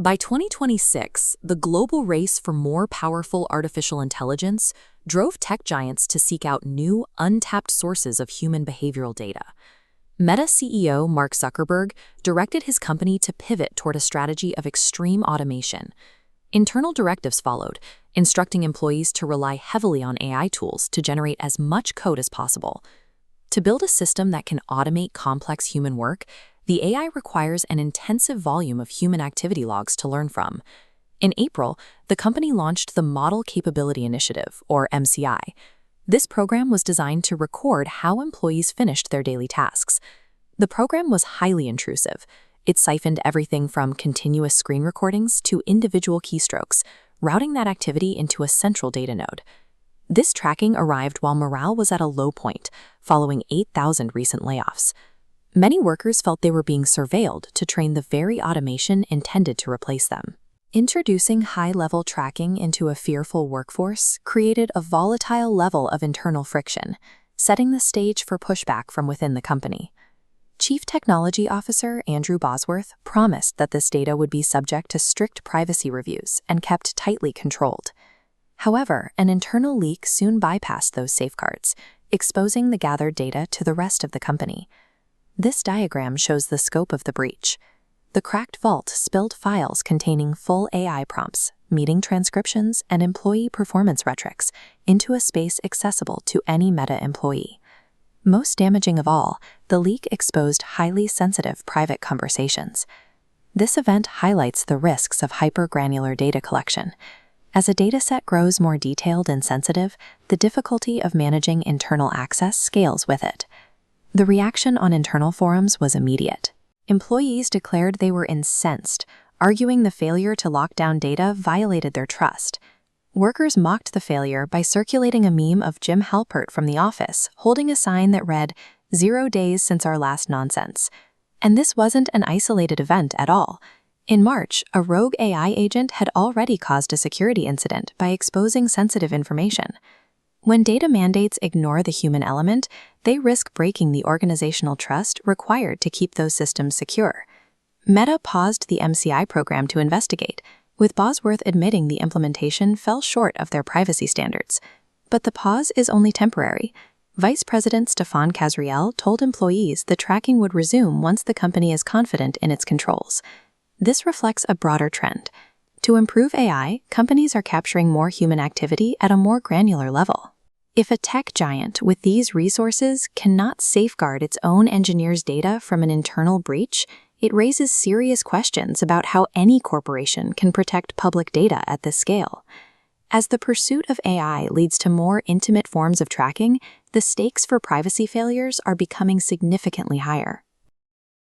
By 2026, the global race for more powerful artificial intelligence drove tech giants to seek out new, untapped sources of human behavioral data. Meta CEO Mark Zuckerberg directed his company to pivot toward a strategy of extreme automation. Internal directives followed, instructing employees to rely heavily on AI tools to generate as much code as possible. To build a system that can automate complex human work, the AI requires an intensive volume of human activity logs to learn from. In April, the company launched the Model Capability Initiative, or MCI. This program was designed to record how employees finished their daily tasks. The program was highly intrusive. It siphoned everything from continuous screen recordings to individual keystrokes, routing that activity into a central data node. This tracking arrived while morale was at a low point, following 8,000 recent layoffs. Many workers felt they were being surveilled to train the very automation intended to replace them. Introducing high-level tracking into a fearful workforce created a volatile level of internal friction, setting the stage for pushback from within the company. Chief Technology Officer Andrew Bosworth promised that this data would be subject to strict privacy reviews and kept tightly controlled. However, an internal leak soon bypassed those safeguards, exposing the gathered data to the rest of the company. This diagram shows the scope of the breach. The cracked vault spilled files containing full AI prompts, meeting transcriptions, and employee performance metrics into a space accessible to any Meta employee. Most damaging of all, the leak exposed highly sensitive private conversations. This event highlights the risks of hyper-granular data collection. As a dataset grows more detailed and sensitive, the difficulty of managing internal access scales with it. The reaction on internal forums was immediate. Employees declared they were incensed, arguing the failure to lock down data violated their trust. Workers mocked the failure by circulating a meme of Jim Halpert from The Office holding a sign that read, "0 days since our last nonsense." And this wasn't an isolated event at all. In March, a rogue AI agent had already caused a security incident by exposing sensitive information. When data mandates ignore the human element, they risk breaking the organizational trust required to keep those systems secure. Meta paused the MCI program to investigate, with Bosworth admitting the implementation fell short of their privacy standards. But the pause is only temporary. Vice President Stefan Kazriel told employees the tracking would resume once the company is confident in its controls. This reflects a broader trend. To improve AI, companies are capturing more human activity at a more granular level. If a tech giant with these resources cannot safeguard its own engineers' data from an internal breach, it raises serious questions about how any corporation can protect public data at this scale. As the pursuit of AI leads to more intimate forms of tracking, the stakes for privacy failures are becoming significantly higher.